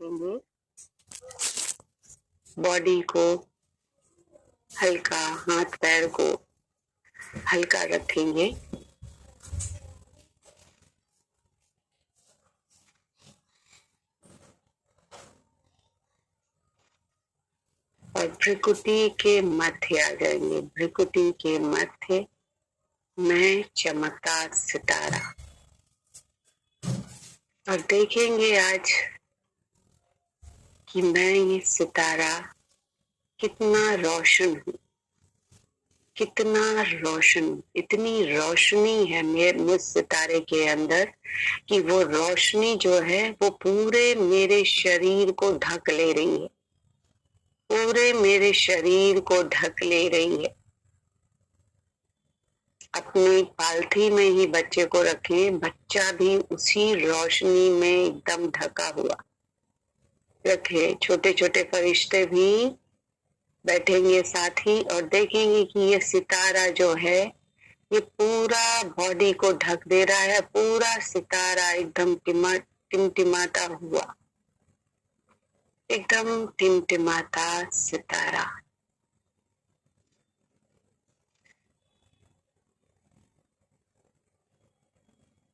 रखेंगे, बॉडी को हल्का, हाथ पैर को हल्का रखेंगे। और भ्रिकुटी के मध्य आ जाएंगे। भ्रिकुटी के मध्य मैं चमकता सितारा। और देखेंगे आज कि मैं ये सितारा कितना रोशन हूँ, कितना रोशन, इतनी रोशनी है मुझ सितारे के अंदर कि वो रोशनी जो है वो पूरे मेरे शरीर को ढक ले रही है, पूरे मेरे शरीर को ढक ले रही है। अपनी पालथी में ही बच्चे को रखें, बच्चा भी उसी रोशनी में एकदम ढका हुआ रखे। छोटे छोटे फरिश्ते भी बैठेंगे साथ ही और देखेंगे कि ये सितारा जो है ये पूरा बॉडी को ढक दे रहा है। पूरा सितारा एकदम टिमटिमाता हुआ, एकदम टिमटिमाता सितारा।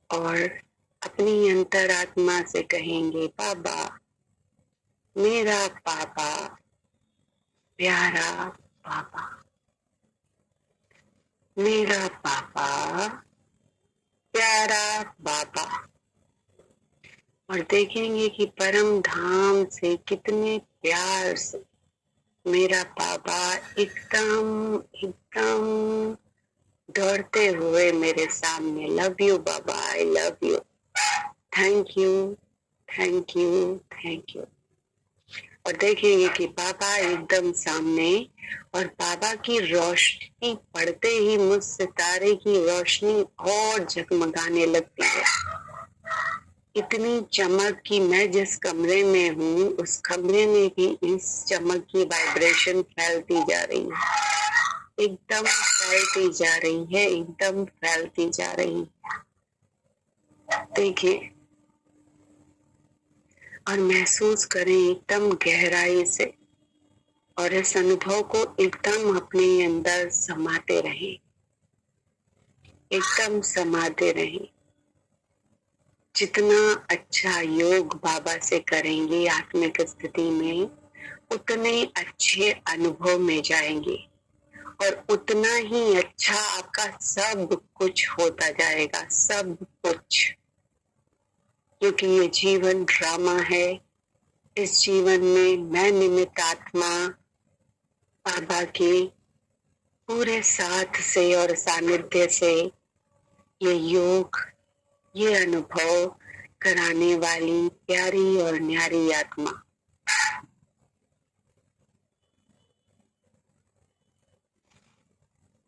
और अपनी अंतरात्मा से कहेंगे, बाबा, मेरा पापा, प्यारा पापा, मेरा पापा, प्यारा बाबा। और देखेंगे कि परम धाम से कितने प्यार से मेरा पापा एकदम एकदम दौड़ते हुए मेरे सामने, love you Baba, I love you, thank you, thank you, thank you. और देखेंगे कि बाबा एकदम सामने और बाबा की रोशनी पड़ते ही मुझ सितारे की रोशनी और जगमगाने लगती है। इतनी चमक कि मैं जिस कमरे में हूँ उस कमरे में भी इस चमक की वाइब्रेशन फैलती जा रही है, एकदम फैलती जा रही है, एकदम फैलती जा रही है। देखिए और महसूस करें एकदम गहराई से और इस अनुभव को एकदम अपने अंदर समाते रहें, एकदम समाते रहें। जितना अच्छा योग बाबा से करेंगे आत्मिक स्थिति में, उतने अच्छे अनुभव में जाएंगे और उतना ही अच्छा आपका सब कुछ होता जाएगा, सब कुछ। क्योंकि ये जीवन ड्रामा है। इस जीवन में मैं निमित्त आत्मा बाबा के पूरे साथ से और सानिध्य से ये योग, ये अनुभव कराने वाली प्यारी और न्यारी आत्मा।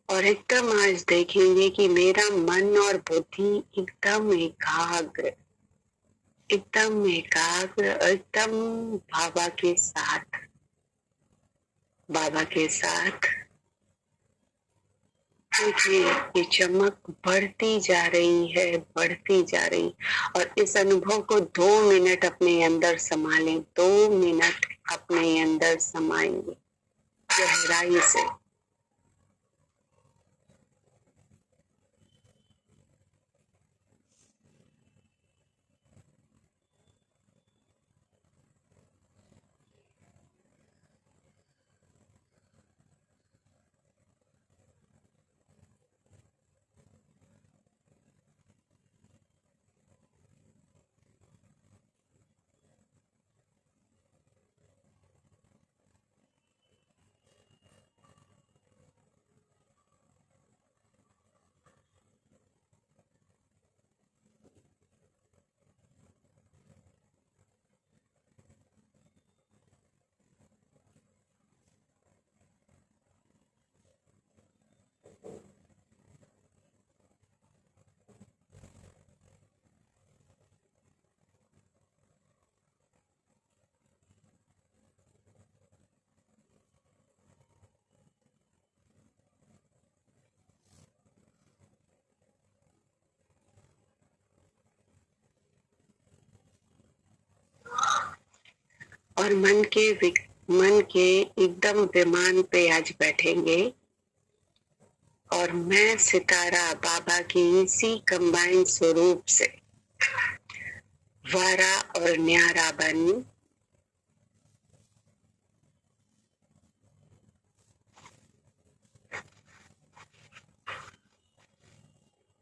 और एकदम आज देखेंगे कि मेरा मन और बुद्धि एकदम एकाग्र, एकदम एकाग्र, एकदम बाबा के साथ, बाबा के साथ। देखिए ये चमक बढ़ती जा रही है, बढ़ती जा रही। और इस अनुभव को 2 मिनट अपने अंदर संभालें, 2 मिनट अपने अंदर समाएंगे गहराई से। और मन के एकदम विमान पे आज बैठेंगे और मैं सितारा बाबा की इसी कंबाइंड स्वरूप से वारा और न्यारा बन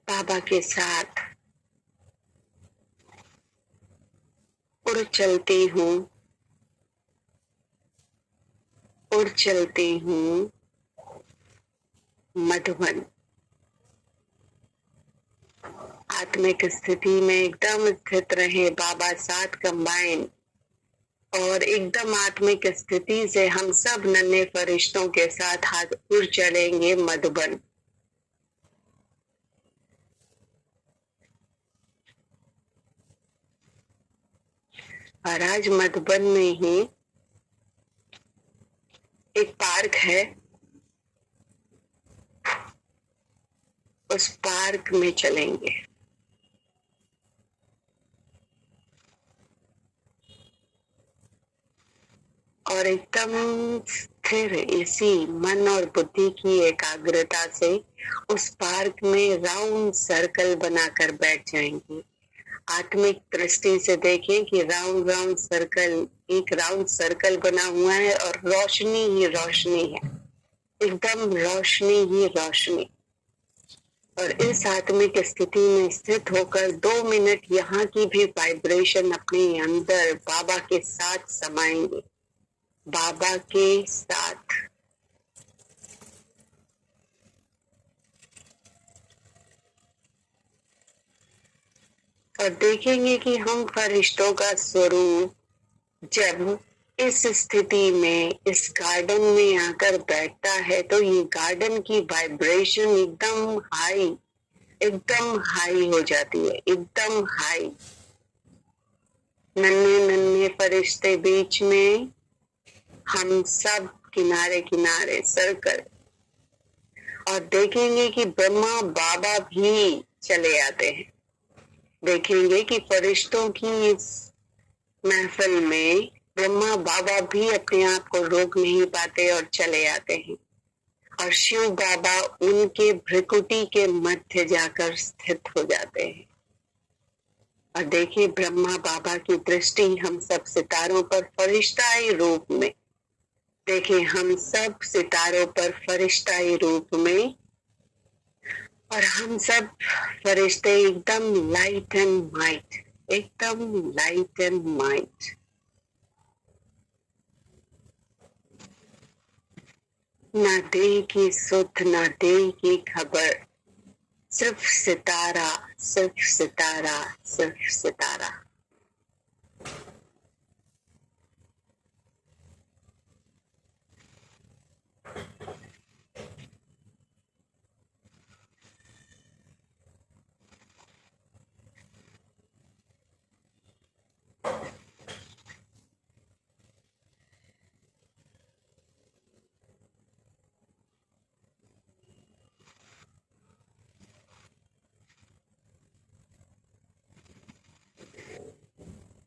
बाबा के साथ उड़ चलती हूँ मधुबन। आत्मिक स्थिति में एकदम स्थित रहे बाबा साथ कंबाइन और एकदम आत्मिक स्थिति से हम सब नन्हे फरिश्तों के साथ हाथ उड़ चलेंगे मधुबन। और आज मधुबन में ही एक पार्क है, उस पार्क में चलेंगे। और एकदम स्थिर इसी मन और बुद्धि की एकाग्रता से उस पार्क में राउंड सर्कल बनाकर बैठ जाएंगे। आत्मिक दृष्टि से देखें कि राउंड सर्कल, एक राउंड सर्कल बना हुआ है और रोशनी ही रोशनी है, एकदम रोशनी ही रोशनी। और इस आत्मिक स्थिति में स्थित होकर 2 मिनट यहाँ की भी वाइब्रेशन अपने अंदर बाबा के साथ समाएंगे, बाबा के साथ। और देखेंगे कि हम फरिश्तों का स्वरूप जब इस स्थिति में इस गार्डन में आकर बैठता है तो ये गार्डन की वाइब्रेशन एकदम हाई हो जाती है, एकदम हाई। नन्हे फरिश्ते बीच में, हम सब किनारे किनारे सर्कल। और देखेंगे कि ब्रह्मा बाबा भी चले आते हैं। देखेंगे कि फरिश्तों की इस महफिल में ब्रह्मा बाबा भी अपने आप को रोक नहीं पाते और चले आते हैं। और शिव बाबा उनके भ्रिकुटी के मध्य जाकर स्थित हो जाते हैं। और देखिए ब्रह्मा बाबा की दृष्टि हम सब सितारों पर फरिश्ताई रूप में, देखिए हम सब सितारों पर फरिश्ताई रूप में, और हम सब फरिश्ते एकदम लाइट एंड माइट, एकदम लाइट एंड माइट। ना देह की सुध ना देह की खबर, सिर्फ सितारा, सिर्फ सितारा, सिर्फ सितारा।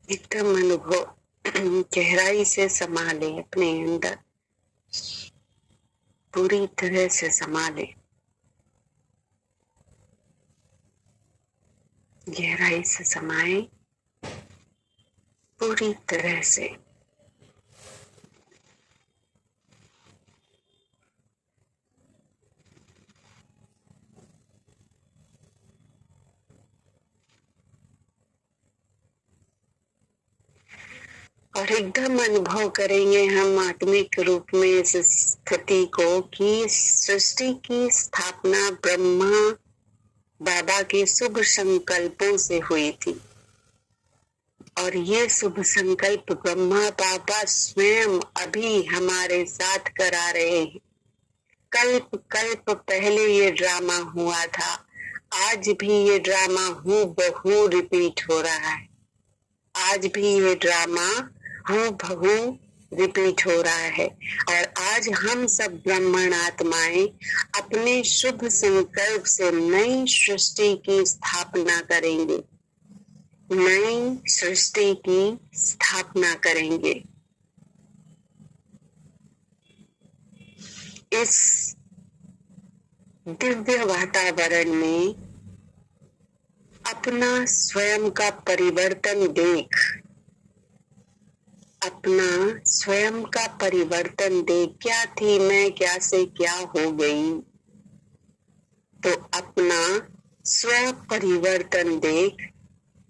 एकदम अनुभव गहराई से संभाले, अपने अंदर पूरी तरह से संभाले, गहराई से समाए पूरी तरह से। और एकदम अनुभव करेंगे हम आत्मिक रूप में इस स्थिति को कि सृष्टि की स्थापना ब्रह्मा बाबा के शुभ संकल्पों से हुई थी। और ये शुभ संकल्प ब्रह्मा बाबा स्वयं अभी हमारे साथ करा रहे हैं। कल्प कल्प पहले ये ड्रामा हुआ था, आज भी ये ड्रामा हूबहू रिपीट हो रहा है। आज भी ये ड्रामा हूबहू रिपीट हो रहा है। और आज हम सब ब्राह्मण आत्माएं अपने शुभ संकल्प से नई सृष्टि की स्थापना करेंगे, नई सृष्टि की स्थापना करेंगे। इस दिव्य वातावरण में अपना स्वयं का परिवर्तन देख, अपना स्वयं का परिवर्तन देख। क्या थी मैं, क्या से क्या हो गई। तो अपना स्व परिवर्तन देख।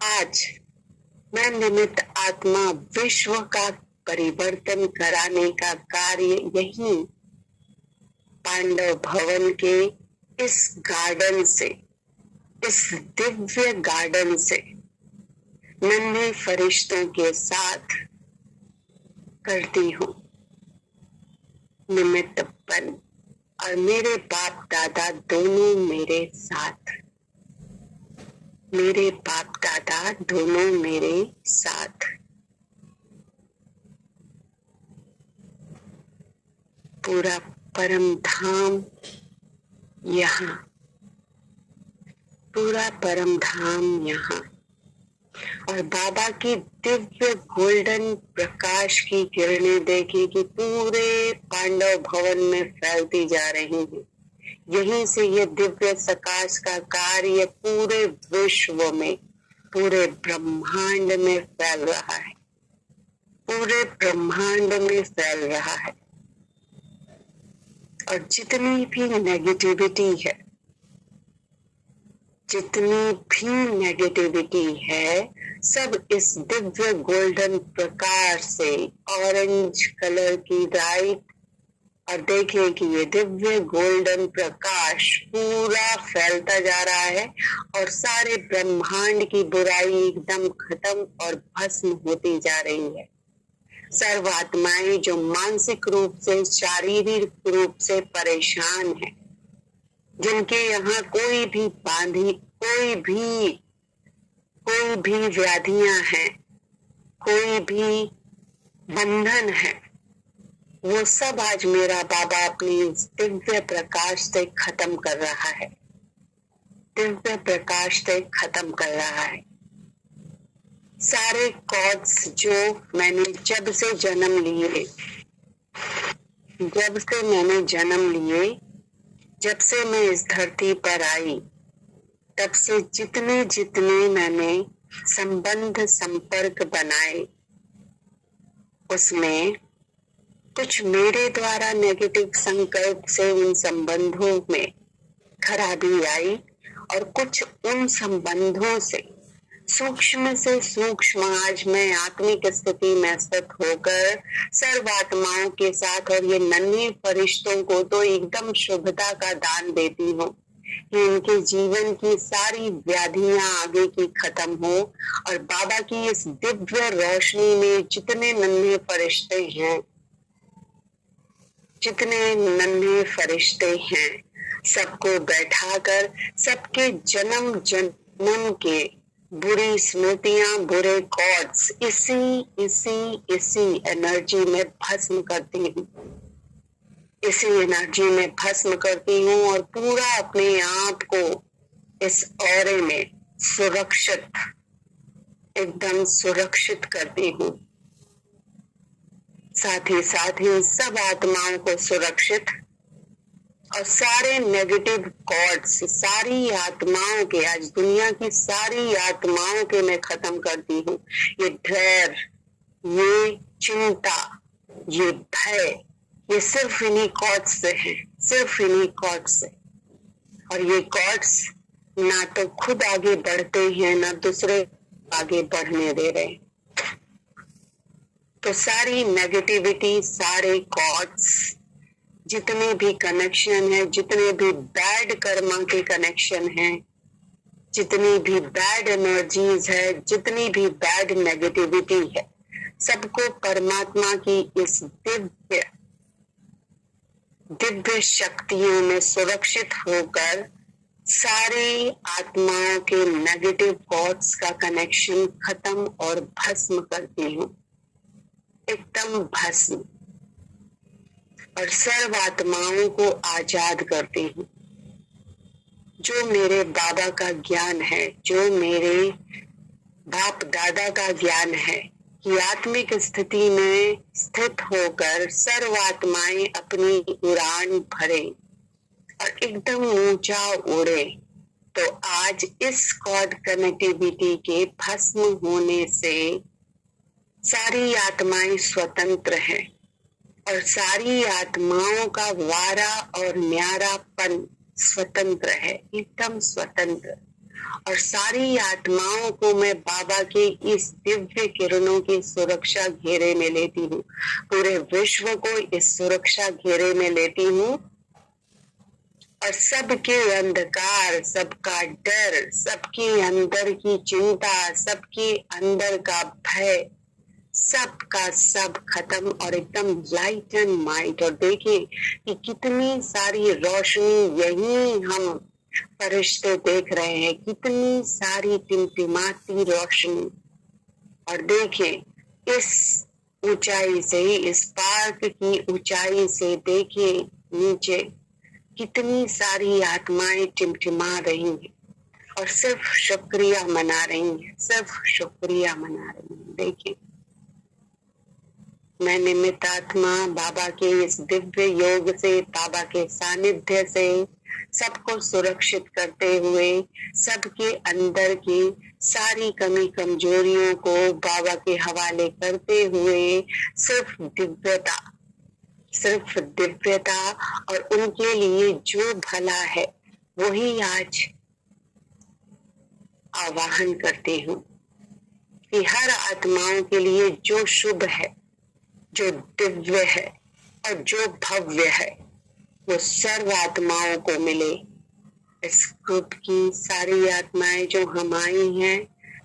आज मैं निमित्त आत्मा विश्व का परिवर्तन कराने का कार्य यही पांडव भवन के इस गार्डन से, इस दिव्य गार्डन से नन्हे फरिश्तों के साथ करती हूँ। निमित्त बन, और मेरे बाप दादा दोनों मेरे साथ, मेरे बाप दादा दोनों मेरे साथ। पूरा परम धाम यहाँ, पूरा परम धाम यहाँ, और बाबा की दिव्य गोल्डन प्रकाश की किरणें देखिए कि पूरे पांडव भवन में फैलती जा रही हैं। यहीं से ये दिव्य प्रकाश का कार्य पूरे विश्व में, पूरे ब्रह्मांड में फैल रहा है, पूरे ब्रह्मांड में फैल रहा है। और जितनी भी नेगेटिविटी है, जितनी भी नेगेटिविटी है, सब इस दिव्य गोल्डन प्रकाश से, ऑरेंज कलर की लाइट, और देखिए कि ये दिव्य गोल्डन प्रकाश पूरा फैलता जा रहा है और सारे ब्रह्मांड की बुराई एकदम खत्म और भस्म होती जा रही है। सर्व आत्माएं जो मानसिक रूप से, शारीरिक रूप से परेशान है, जिनके यहाँ कोई भी व्याधियां हैं, कोई भी बंधन है, वो सब आज मेरा बाबा अपनी दिव्य प्रकाश से खत्म कर रहा है, दिव्य प्रकाश से खत्म कर रहा है। सारे कॉर्ड्स जो मैंने जब से जन्म लिए, जब से मैं इस धरती पर आई, तब से जितने जितने मैंने संबंध संपर्क बनाए, उसमें कुछ मेरे द्वारा नेगेटिव संकल्प से उन संबंधों में खराबी आई, और कुछ उन संबंधों से सूक्ष्म से सूक्ष्म आज मैं आत्मिक स्थिति में स्थित होकर सर्व आत्माओं के साथ और ये नन्हे फरिश्तों को तो एकदम शुभता का दान देती हूँ कि इनके जीवन की सारी व्याधियां आगे की खत्म हो, और बाबा की इस दिव्य रोशनी में जितने नन्हे फरिश्ते हैं, जितने नन्हे फरिश्ते हैं, सबको बैठाकर सबके जन्म जन्म के बुरी स्मृतियां, बुरे कॉर्ड्स इसी एनर्जी में भस्म करती हूँ, इसी एनर्जी में भस्म करती हूँ, और पूरा अपने आप को इस ऑरे में सुरक्षित, एकदम सुरक्षित करती हूँ। साथ ही सब आत्माओं को सुरक्षित, और सारे नेगेटिव कॉर्ड्स सारी आत्माओं के, आज दुनिया की सारी आत्माओं के मैं खत्म करती हूँ। ये डर, ये चिंता, ये भय, ये सिर्फ इन्हीं कॉर्ड्स से है, सिर्फ इन्हीं कॉर्ड्स से। और ये कॉर्ड्स ना तो खुद आगे बढ़ते हैं, ना दूसरे आगे बढ़ने दे रहे। तो सारी नेगेटिविटी, सारे कॉर्ड्स, जितने भी कनेक्शन है, जितने भी बैड कर्मा के कनेक्शन है, जितनी भी बैड एनर्जीज है, जितनी भी बैड नेगेटिविटी है, सबको परमात्मा की इस दिव्य शक्तियों में सुरक्षित होकर सारी आत्माओं के नेगेटिव थॉट्स का कनेक्शन खत्म और भस्म करती हूँ, एकदम भस्म, और सर्व आत्माओं को आजाद करती हूँ। जो मेरे बाबा का ज्ञान है, जो मेरे बाप दादा का ज्ञान है, कि आत्मिक स्थिति में स्थित होकर सर्वात्माएं अपनी उड़ान भरे और एकदम ऊंचा उड़े। तो आज इस कॉर्ड कनेक्टिविटी के भस्म होने से सारी आत्माएं स्वतंत्र हैं और सारी आत्माओं का वारा और न्यारापन स्वतंत्र है, एकदम स्वतंत्र। और सारी आत्माओं को मैं बाबा के इस दिव्य किरणों की सुरक्षा घेरे में लेती हूँ, पूरे विश्व को इस सुरक्षा घेरे में लेती हूँ। और सबके अंधकार, सबका डर, सबके अंदर की चिंता, सबके अंदर का भय, सब का सब खत्म और एकदम लाइट एंड माइट। और देखिए कि कितनी सारी रोशनी यही हम फरिश्ते देख रहे हैं, कितनी सारी टिमटिमाती रोशनी। और देखिए इस ऊंचाई से, इस पार्क की ऊंचाई से देखिए नीचे कितनी सारी आत्माएं टिमटिमा रही हैं और सिर्फ शुक्रिया मना रही हैं, सिर्फ शुक्रिया मना रही हैं। देखिए मैं निमित्त आत्मा बाबा के इस दिव्य योग से, बाबा के सानिध्य से सबको सुरक्षित करते हुए, सबके अंदर की सारी कमी कमजोरियों को बाबा के हवाले करते हुए सिर्फ दिव्यता, सिर्फ दिव्यता और उनके लिए जो भला है वही आज आवाहन करती हूँ कि हर आत्माओं के लिए जो शुभ है, जो दिव्य है और जो भव्य है वो सर्व आत्माओं को मिले। इस ग्रुप की सारी आत्माएं जो हम आई हैं,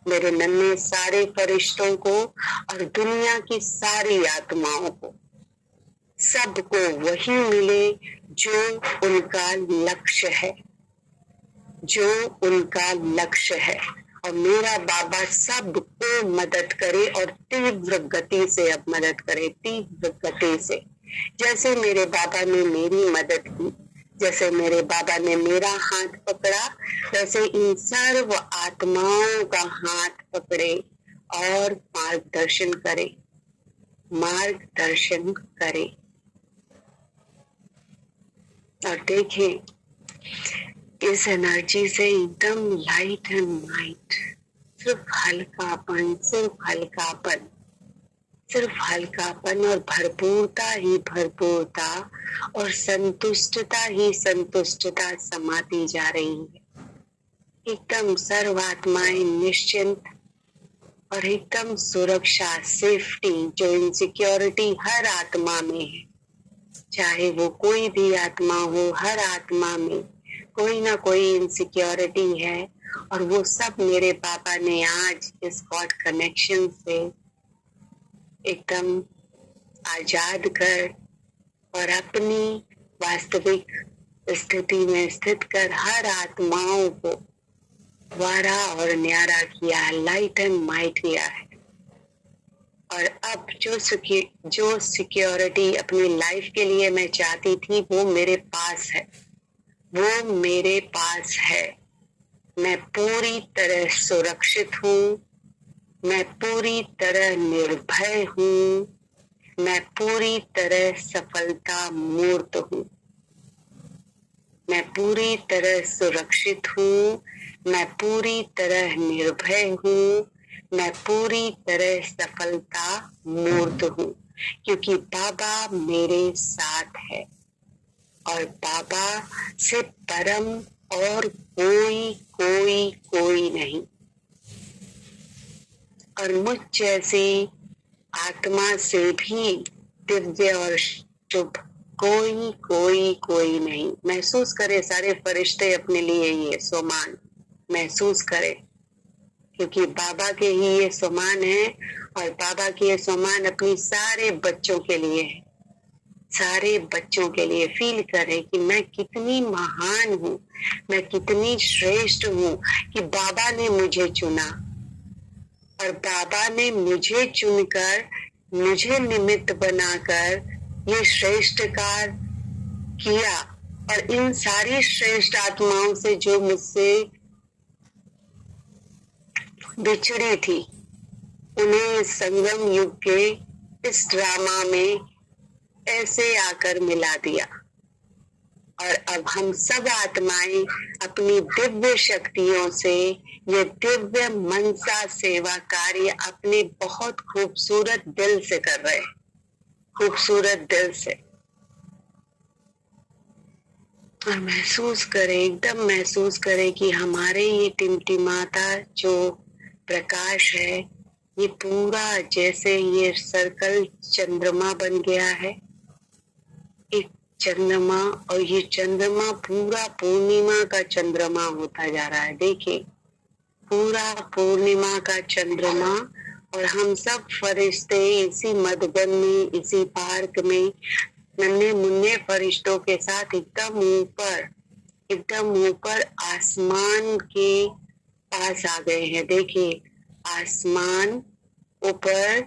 मेरे नन्हे सारे फरिश्तों को और दुनिया की सारी आत्माओं को, सबको वही मिले जो उनका लक्ष्य है, जो उनका लक्ष्य है। और मेरा बाबा सबको मदद करे और तीव्र गति से अब मदद करे, तीव्र गति से। जैसे मेरे बाबा ने मेरी मदद की, जैसे मेरे बाबा ने मेरा हाथ पकड़ा, वैसे इन सर्व आत्माओं का हाथ पकड़े और मार्गदर्शन करे, मार्गदर्शन करे। और देखें इस एनर्जी से एकदम लाइट एंड माइट, सिर्फ हल्कापन, सिर्फ हल्कापन, सिर्फ हल्कापन और भरपूरता ही भरपूरता और संतुष्टता ही संतुष्टता समाती जा रही है। एकदम सर्वात्माएं निश्चिंत और एकदम सुरक्षा, सेफ्टी, जो इनसिक्योरिटी हर आत्मा में है, चाहे वो कोई भी आत्मा हो, हर आत्मा में कोई ना कोई इनसिक्योरिटी है। और वो सब मेरे पापा ने आज इस गॉड कनेक्शन से एकदम आजाद कर और अपनी वास्तविक स्थिति में स्थित कर हर आत्माओं को वारा और न्यारा किया, लाइट एंड माइट किया है। और अब जो सिक्योरिटी अपनी लाइफ के लिए मैं चाहती थी वो मेरे पास है, वो मेरे पास है। मैं पूरी तरह सुरक्षित हूँ, मैं पूरी तरह निर्भय हूँ, मैं पूरी तरह सफलता मूर्त हूँ। मैं पूरी तरह सुरक्षित हूँ, मैं पूरी तरह निर्भय हूँ, मैं पूरी तरह सफलता मूर्त हूँ, क्योंकि बाबा मेरे साथ है और बाबा से परम और कोई नहीं। और मुझ जैसी आत्मा से भी दिव्य और शुभ कोई नहीं। महसूस करे सारे फरिश्ते अपने लिए ये सम्मान महसूस करे, क्योंकि बाबा के ही ये सम्मान है और बाबा के ये सम्मान अपनी सारे बच्चों के लिए है। सारे बच्चों के लिए फील करे कि मैं कितनी महान हूँ, मैं कितनी श्रेष्ठ हूँ कि बाबा ने मुझे चुना और बाबा ने मुझे चुनकर, मुझे निमित्त बनाकर ये श्रेष्ठ कार्य किया। और इन सारी श्रेष्ठ आत्माओं से जो मुझसे बिछड़ी थी, उन्हें संगम युग के इस ड्रामा में ऐसे आकर मिला दिया और अब हम सब आत्माएं अपनी दिव्य शक्तियों से ये दिव्य मनसा सेवा कार्य अपने बहुत खूबसूरत दिल से कर रहे हैं, खूबसूरत दिल से। और महसूस करें, एकदम महसूस करें कि हमारे ये टिमटिमाता जो प्रकाश है ये पूरा जैसे ये सर्कल चंद्रमा बन गया है, एक चंद्रमा, और ये चंद्रमा पूरा पूर्णिमा का चंद्रमा होता जा रहा है। देखिए पूरा पूर्णिमा का चंद्रमा, और हम सब फरिश्ते इसी मधुबन में, इसी पार्क में नन्हे मुन्ने फरिश्तों के साथ एकदम ऊपर आसमान के पास आ गए हैं। देखिए आसमान ऊपर,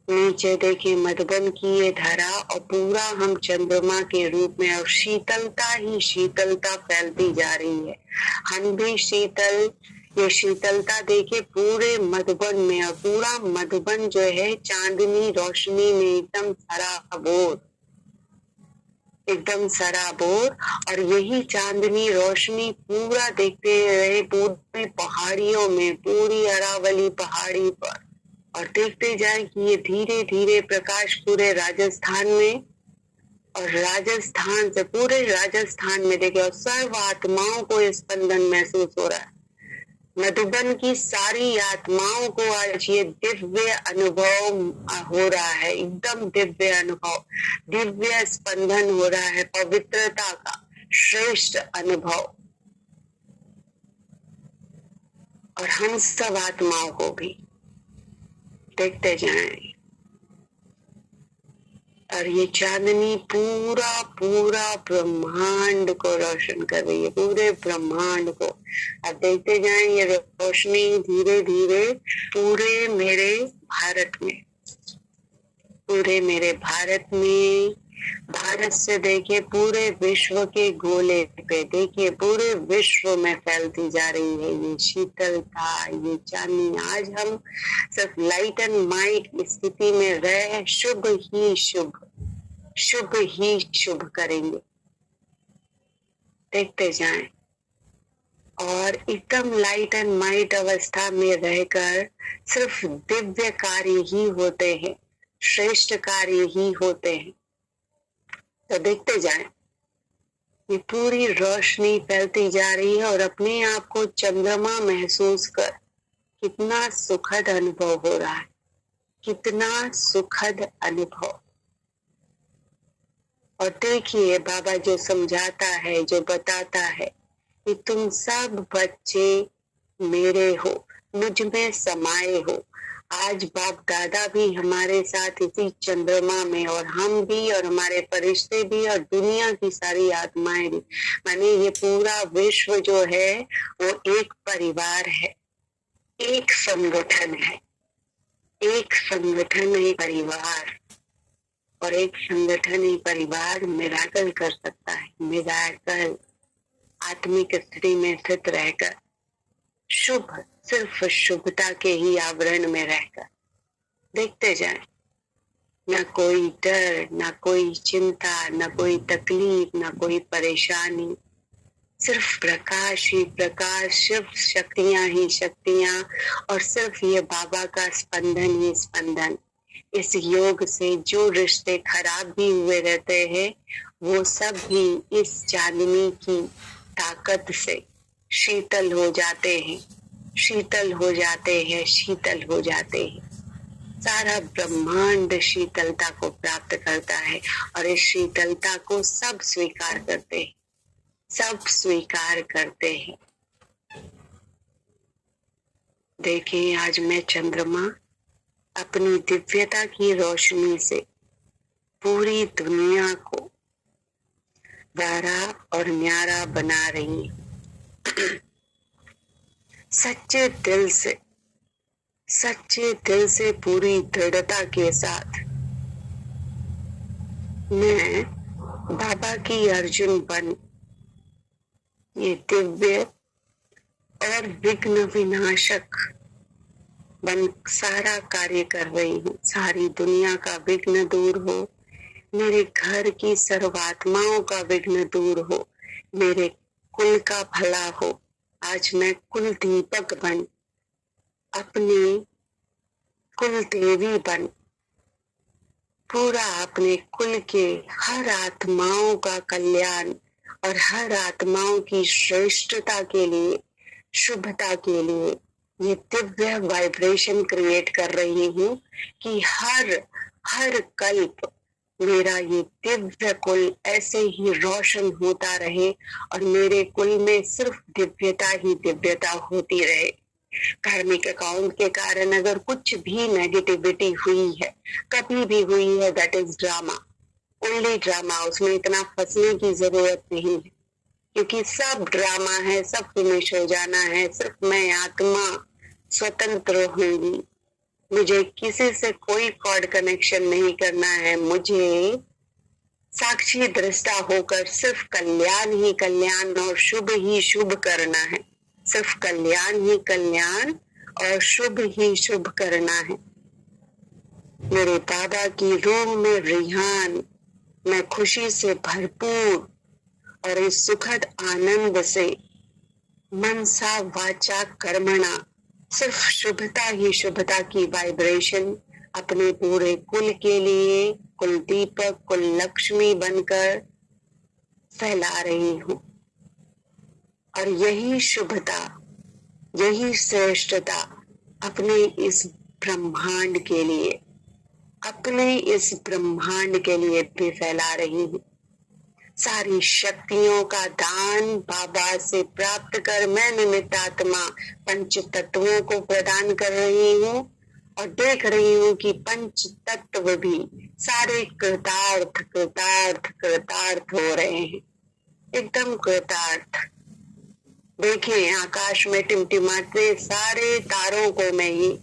नीचे देखिए मधुबन की ये धरा, और पूरा हम चंद्रमा के रूप में, और शीतलता ही शीतलता फैलती जा रही है। हम भी शीतल, ये शीतलता देखिए पूरे मधुबन में, और पूरा मधुबन जो है चांदनी रोशनी में एकदम सराबोर, एकदम सराबोर। और यही चांदनी रोशनी पूरा देखते रहे पूरी पहाड़ियों में, पूरी अरावली पहाड़ी पर, और देखते जाए कि ये धीरे धीरे प्रकाश पूरे राजस्थान में, और राजस्थान से पूरे राजस्थान में देखिए, और सर्व आत्माओं को स्पंदन महसूस हो रहा है। मधुबन की सारी आत्माओं को आज ये दिव्य अनुभव हो रहा है, एकदम दिव्य अनुभव, दिव्य स्पंदन हो रहा है, पवित्रता का श्रेष्ठ अनुभव। और हम सब आत्माओं को भी देखते जाएं, और ये चांदनी पूरा पूरा ब्रह्मांड को रोशन कर रही है, पूरे ब्रह्मांड को। अब देखते जाएं ये रोशनी धीरे धीरे पूरे मेरे भारत में, पूरे मेरे भारत में, भारत से देखिए पूरे विश्व के गोले पे, देखिए पूरे विश्व में फैलती जा रही है ये शीतलता, ये चांदनी। आज हम सिर्फ लाइट एंड माइट स्थिति में रह शुभ ही शुभ, शुभ ही शुभ करेंगे, देखते जाएं। और एकदम लाइट एंड माइट अवस्था में रहकर सिर्फ दिव्य कार्य ही होते हैं, श्रेष्ठ कार्य ही होते हैं। तो देखते जाएं, ये पूरी रोशनी फैलती जा रही है, और अपने आप को चंद्रमा महसूस कर कितना सुखद अनुभव हो रहा है, कितना सुखद अनुभव। और देखिए बाबा जो समझाता है, जो बताता है कि तुम सब बच्चे मेरे हो, मुझ में समाये हो। आज बाप दादा भी हमारे साथ इसी चंद्रमा में, और हम भी, और हमारे फरिश्ते भी, और दुनिया की सारी आत्माएं भी, माने ये पूरा विश्व जो है वो एक परिवार है, एक संगठन है, एक संगठन ही परिवार। और एक संगठन ही परिवार मिराकल कर सकता है, मिराकल आत्मिक स्थिति में स्थित रहकर, शुभ, सिर्फ शुभता के ही आवरण में रहकर। देखते जाएं, ना कोई डर, ना कोई चिंता, ना कोई तकलीफ, ना कोई परेशानी, सिर्फ प्रकाश ही प्रकाश, सिर्फ शक्तियां ही शक्तियां, और सिर्फ ये बाबा का स्पंदन ही स्पंदन। इस योग से जो रिश्ते खराब भी हुए रहते हैं वो सब भी इस चांदनी की ताकत से शीतल हो जाते हैं, शीतल हो जाते हैं, शीतल हो जाते हैं। सारा ब्रह्मांड शीतलता को प्राप्त करता है, और इस शीतलता को सब स्वीकार करते हैं, सब स्वीकार करते हैं। देखिए आज मैं चंद्रमा अपनी दिव्यता की रोशनी से पूरी दुनिया को प्यारा और न्यारा बना रही हूं। सच्चे दिल से पूरी दृढ़ता के साथ मैं बाबा की अर्जुन बन ये दिव्य और विघ्न विनाशक बन सारा कार्य कर रही हूँ। सारी दुनिया का विघ्न दूर हो, मेरे घर की सर्वात्माओं का विघ्न दूर हो, मेरे कुल का भला हो। आज मैं कुल दीपक बन, अपनी कुल देवी बन, पूरा अपने कुल के हर आत्माओं का कल्याण और हर आत्माओं की श्रेष्ठता के लिए, शुभता के लिए ये दिव्य वाइब्रेशन क्रिएट कर रही हूँ कि हर हर कल्प मेरा ये दिव्य कुल ऐसे ही रोशन होता रहे और मेरे कुल में सिर्फ दिव्यता ही दिव्यता होती रहे। कार्मिक अकाउंट के कारण अगर कुछ भी नेगेटिविटी हुई है, कभी भी हुई है, that is drama, only drama. उसमें इतना फंसने की जरूरत नहीं है, क्योंकि सब ड्रामा है, सब फिनिश हो जाना है। सिर्फ मैं आत्मा स्वतंत्र होंगी, मुझे किसी से कोई कॉर्ड कनेक्शन नहीं करना है। मुझे साक्षी दृष्टा होकर सिर्फ कल्याण ही कल्याण और शुभ ही शुभ करना है। सिर्फ कल्याण ही कल्याण और शुभ ही शुभ करना है। मेरे बाबा की रूह में रिहान, मैं खुशी से भरपूर और इस सुखद आनंद से मनसा वाचा कर्मणा सिर्फ शुभता ही शुभता की वाइब्रेशन अपने पूरे कुल के लिए कुल दीपक, कुल लक्ष्मी बनकर फैला रही हूँ। और यही शुभता, यही श्रेष्ठता अपने इस ब्रह्मांड के लिए, अपने इस ब्रह्मांड के लिए भी फैला रही हूँ। सारी शक्तियों का दान बाबा से प्राप्त कर मैं निमित्त आत्मा पंच तत्वों को प्रदान कर रही हूँ और देख रही हूँ कि पंच तत्व भी सारे कृतार्थ कृतार्थ कृतार्थ हो रहे हैं, एकदम कृतार्थ। देखिए आकाश में टिमटिमाते सारे तारों को मैं ही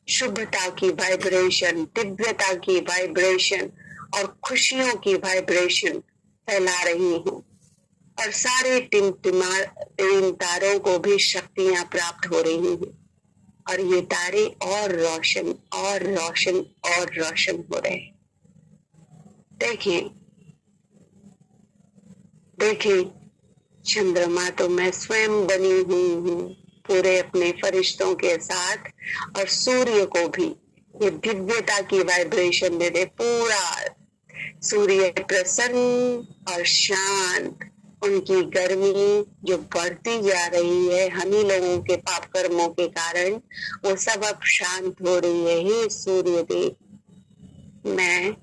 शुभता की वाइब्रेशन, दिव्यता की वाइब्रेशन और खुशियों की वाइब्रेशन फैला रही हूँ और सारे टिमटिमाते तारों को भी शक्तियां प्राप्त हो रही हैं और ये तारे और रोशन और रोशन और रोशन हो रहे हैं। देखिए देखिए चंद्रमा तो मैं स्वयं बनी हुई हूँ पूरे अपने फरिश्तों के साथ, और सूर्य को भी ये दिव्यता की वाइब्रेशन दे दे। पूरा सूर्य प्रसन्न और शांत, उनकी गर्मी जो बढ़ती जा रही है हम ही लोगों के पाप कर्मों के कारण, वो सब अब शांत हो रही है। हे सूर्य देव, मैं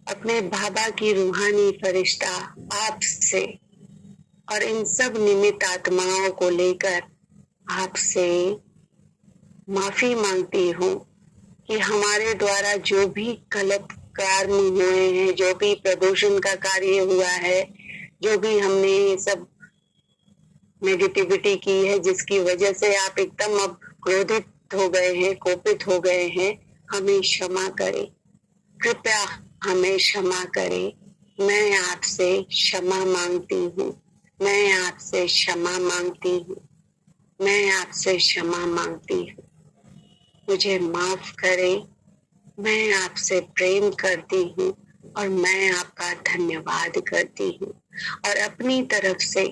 अपने बाबा की रूहानी फरिश्ता आपसे और इन सब निमित्त आत्माओं को लेकर आपसे माफी मांगती हूँ कि हमारे द्वारा जो भी गलत कर्म हुए हैं, जो भी प्रदूषण का कार्य हुआ है, जो भी हमने ये सब नेगेटिविटी की है, जिसकी वजह से आप एकदम अब क्रोधित हो गए हैं, कोपित हो गए हैं, हमें क्षमा करें, कृपया हमें क्षमा करें। मैं आपसे क्षमा मांगती हूँ, मैं आपसे क्षमा मांगती हूँ, मैं आपसे क्षमा मांगती हूँ। मुझे माफ करें, मैं आपसे प्रेम करती हूँ और मैं आपका धन्यवाद करती हूँ और अपनी तरफ से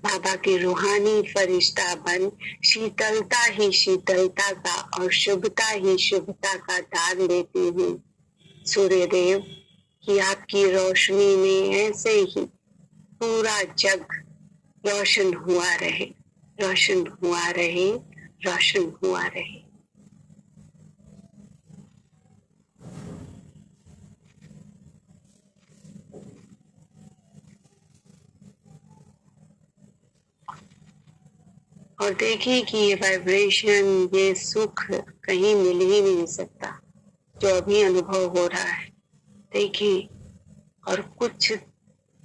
बाबा की रूहानी फरिश्ता बन शीतलता ही शीतलता का और शुभता ही शुभता का दान देती हूँ। सूर्यदेव कि आपकी रोशनी में ऐसे ही पूरा जग रोशन हुआ रहे, रोशन हुआ रहे, रोशन हुआ रहे। और देखिए कि ये वाइब्रेशन, ये सुख कहीं मिल ही नहीं सकता जो अभी अनुभव हो रहा है। देखिए, और कुछ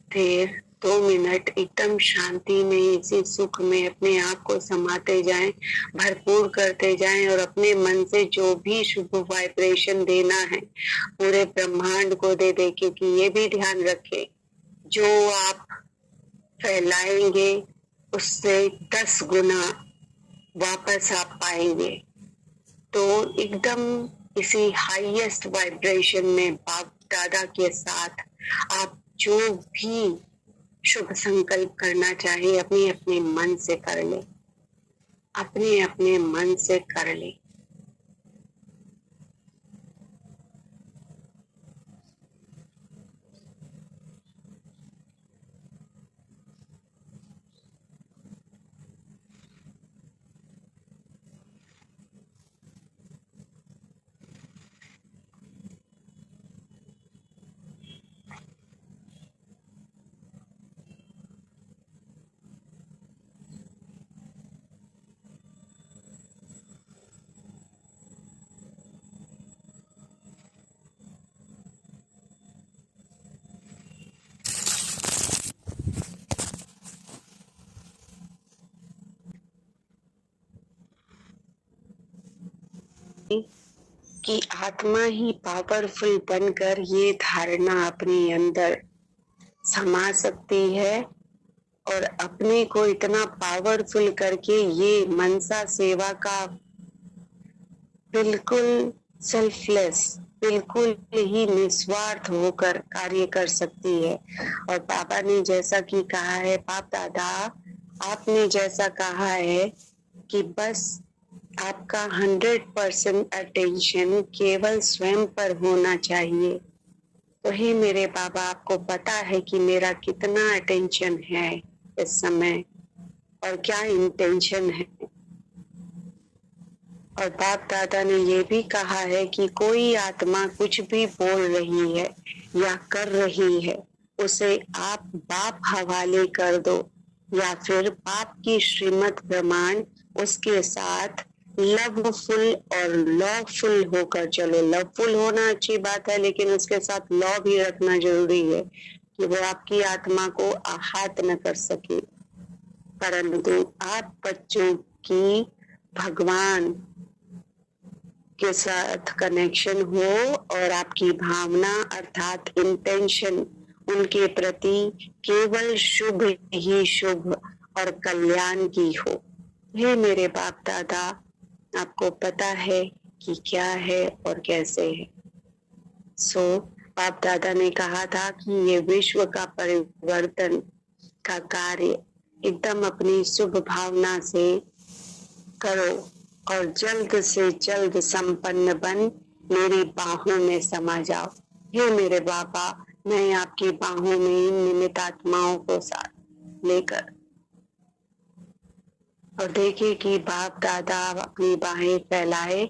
देर 2 मिनट एकदम शांति में इसी सुख में अपने आप को समाते जाएं, भरपूर करते जाएं और अपने मन से जो भी शुभ वाइब्रेशन देना है पूरे ब्रह्मांड को दे दे। क्योंकि ये भी ध्यान रखें, जो आप फैलाएंगे उससे 10 गुना वापस आप पाएंगे। तो एकदम इसी हाईएस्ट वाइब्रेशन में बाप दादा के साथ आप जो भी शुभ संकल्प करना चाहिए अपने अपने मन से कर ले, अपने अपने मन से कर ले। कि आत्मा ही पावरफुल बनकर ये धारणा अपने अंदर समा सकती है और अपने को इतना पावरफुल करके ये मनसा सेवा का बिल्कुल सेल्फलेस, बिल्कुल ही निस्वार्थ होकर कार्य कर सकती है। और पापा ने जैसा कि कहा है, बाप दादा आपने जैसा कहा है कि बस आपका 100% अटेंशन केवल स्वयं पर होना चाहिए। तो हे मेरे बाबा, आपको पता है कि मेरा कितना अटेंशन है इस समय और क्या इंटेंशन है। और बाप दादा ने ये भी कहा है कि कोई आत्मा कुछ भी बोल रही है या कर रही है, उसे आप बाप हवाले कर दो या फिर बाप की श्रीमत प्रमाण उसके साथ लवफुल और लॉफुल होकर चलो। लवफुल होना अच्छी बात है, लेकिन उसके साथ लॉ भी रखना जरूरी है कि वो आपकी आत्मा को आहत न कर सके, परंतु आप बच्चों की भगवान के साथ कनेक्शन हो और आपकी भावना अर्थात इंटेंशन उनके प्रति केवल शुभ ही शुभ और कल्याण की हो। हे मेरे बाप दादा, आपको पता है कि क्या है और कैसे है। बाप दादा ने कहा था कि ये विश्व का परिवर्तन का कार्य एकदम अपनी शुभ भावना से करो और जल्द से जल्द संपन्न बन मेरी बाहों में समा जाओ। हे मेरे बाबा, मैं आपकी बाहों में इन निमित्त आत्माओं को साथ लेकर, और देखे कि बाप दादा अपनी बाहें फैलाए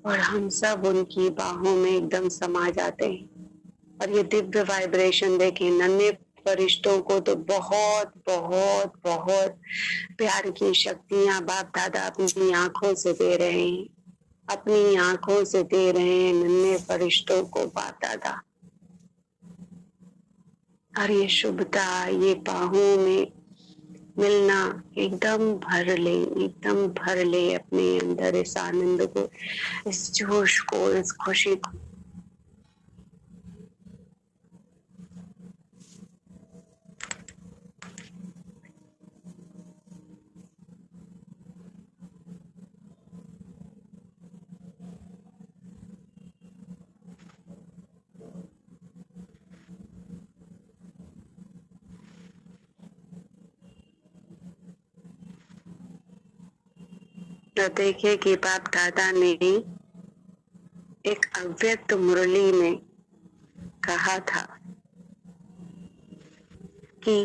और हम सब उनकी बाहों में एकदम समा जाते हैं। और ये दिव्य वाइब्रेशन देखें, नन्हे फरिश्तों को तो बहुत बहुत बहुत प्यार की शक्तियां बाप दादा अपनी आंखों से दे रहे हैं, अपनी आंखों से दे रहे हैं नन्हे फरिश्तों को बाप दादा। और ये शुभता, ये बाहों में मिलना एकदम भर ले, एकदम भर ले अपने अंदर इस आनंद को, इस जोश को, इस खुशी को। तो देखिए कि बाप दादा ने एक अव्यक्त मुरली में कहा था कि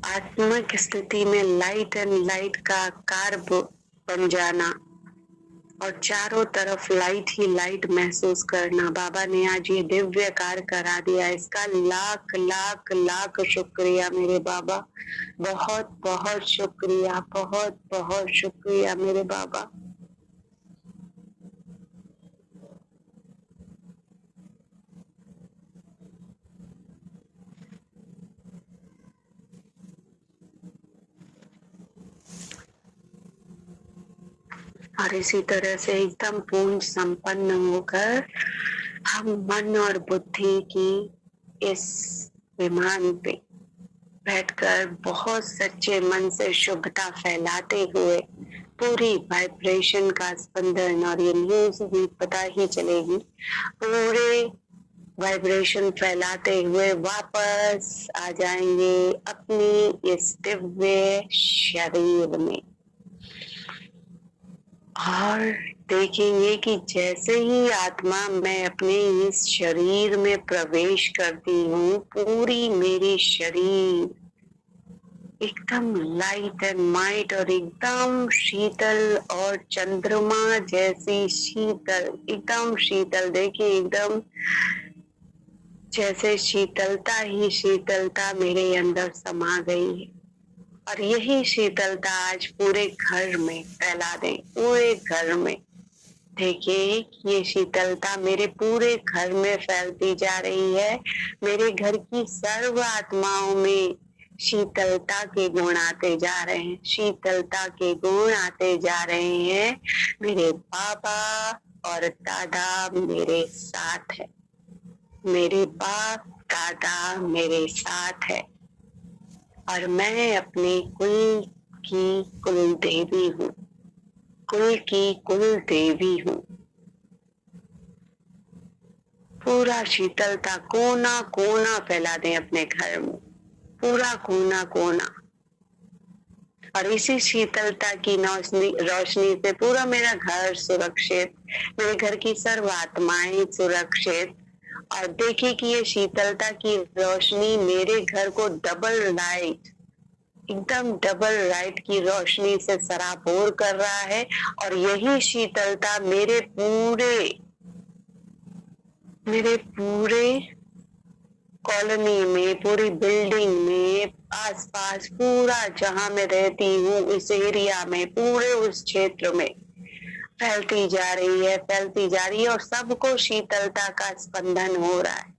आत्मिक स्थिति में लाइट एंड लाइट का कार्ब बन जाना और चारों तरफ लाइट ही लाइट महसूस करना। बाबा ने आज ये दिव्य कार्य करा दिया, इसका लाख लाख लाख शुक्रिया मेरे बाबा, बहुत बहुत शुक्रिया, बहुत बहुत शुक्रिया मेरे बाबा। और इसी तरह से एकदम पूर्ण संपन्न होकर हम मन और बुद्धि की इस विमान पे बैठकर बहुत सच्चे मन से शुभता फैलाते हुए पूरी वाइब्रेशन का स्पंदन, और ये न्यूज भी पता ही चलेगी, पूरे वाइब्रेशन फैलाते हुए वापस आ जाएंगे अपनी इस दिव्य शरीर में। और देखेंगे कि जैसे ही आत्मा मैं अपने इस शरीर में प्रवेश करती हूँ, पूरी मेरी शरीर एकदम लाइट एंड माइट और एकदम शीतल, और चंद्रमा जैसी शीतल, एकदम शीतल। देखिए एकदम जैसे शीतलता ही शीतलता मेरे अंदर समा गई है, और यही शीतलता आज पूरे घर में फैला दें, पूरे घर में। देखिए ये शीतलता मेरे पूरे घर में फैलती जा रही है। मेरे घर की सर्व आत्माओं में शीतलता के गुण आते जा रहे हैं, शीतलता के गुण आते जा रहे हैं। मेरे बाबा और दादा मेरे साथ है, मेरे बाप दादा मेरे साथ है, और मैं अपने कुल की कुल देवी हूँ, कुल की कुल देवी हूँ। पूरा शीतलता कोना कोना फैला दें अपने घर में, पूरा कोना कोना। और इसी शीतलता की रोशनी से पूरा मेरा घर सुरक्षित, मेरे घर की सर्व आत्माएं सुरक्षित। और देखिए कि ये शीतलता की रोशनी मेरे घर को डबल लाइट, एकदम डबल लाइट की रोशनी से सराबोर कर रहा है। और यही शीतलता मेरे पूरे कॉलोनी में, पूरी बिल्डिंग में, आसपास पूरा जहां मैं रहती हूँ उस एरिया में, पूरे उस क्षेत्र में फैलती जा रही है, फैलती जा रही है। और सबको शीतलता का स्पंदन हो रहा है,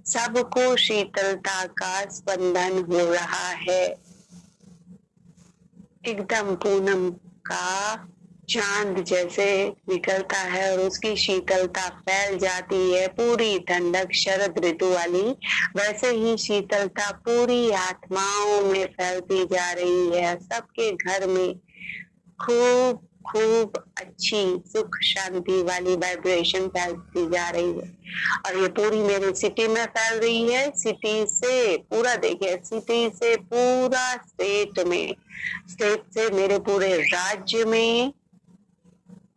सबको शीतलता का स्पंदन हो रहा है। एकदम पूनम का चांद जैसे निकलता है और उसकी शीतलता फैल जाती है, पूरी ठंडक शरद ऋतु वाली, वैसे ही शीतलता पूरी आत्माओं में फैलती जा रही है। सबके घर में खूब खूब अच्छी सुख शांति वाली वाइब्रेशन फैलती जा रही है। और ये पूरी मेरी सिटी में फैल रही है, सिटी से पूरा, देखिए सिटी से पूरा स्टेट में, स्टेट से मेरे पूरे राज्य में,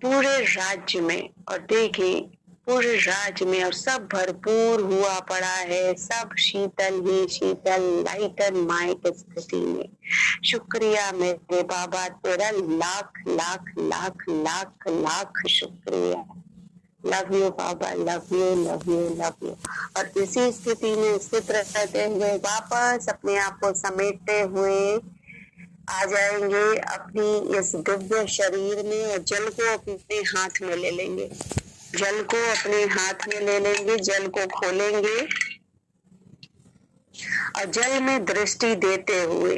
पूरे राज्य में। और देखिए पूरे राज्य में, और सब भरपूर हुआ पड़ा है, सब शीतल ही शीतल, लाइट एंड माइट स्थिति में। शुक्रिया मेरे बाबा, तेरा लाख लाख लाख लाख लाख शुक्रिया। Love you Baba, love you love you love you. और इसी स्थिति में स्थित रहते हुए वापस अपने आप को समेटते हुए आ जाएंगे अपनी इस दिव्य शरीर में, और जल को अपने हाथ में ले लेंगे, जल को अपने हाथ में ले लेंगे, जल को खोलेंगे और जल में दृष्टि देते हुए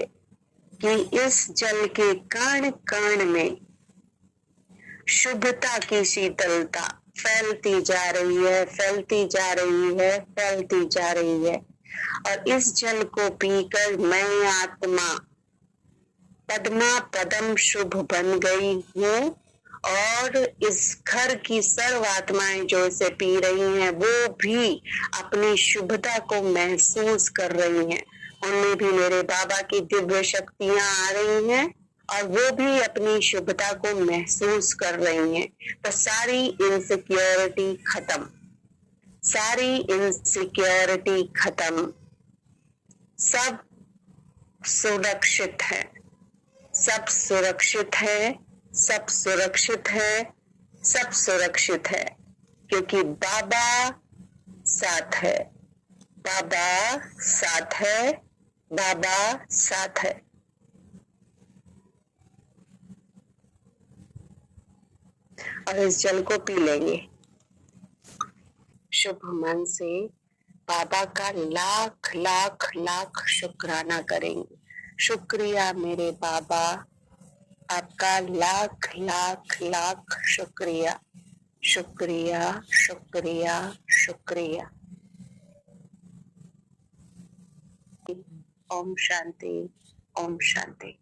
कि इस जल के कण कण में शुभता की शीतलता फैलती जा रही है, फैलती जा रही है, फैलती जा रही है। और इस जल को पीकर मैं आत्मा पद्मा पदम शुभ बन गई हूँ, और इस घर की सर्व आत्माएं जो इसे पी रही हैं वो भी अपनी शुभता को महसूस कर रही हैं। उनमें भी मेरे बाबा की दिव्य शक्तियां आ रही हैं, और वो भी अपनी शुभता को महसूस कर रही हैं। तो सारी इनसिक्योरिटी खत्म, सारी इनसिक्योरिटी खत्म, सब सुरक्षित है, सब सुरक्षित है, सब सुरक्षित है, सब सुरक्षित है, क्योंकि बाबा साथ है, बाबा साथ है, बाबा साथ है। और इस जल को पी लेंगे शुभ मन से, बाबा का लाख लाख लाख शुक्राना करेंगे। शुक्रिया मेरे बाबा, आपका लाख लाख लाख शुक्रिया, शुक्रिया शुक्रिया शुक्रिया। ओम शांति, ओम शांति।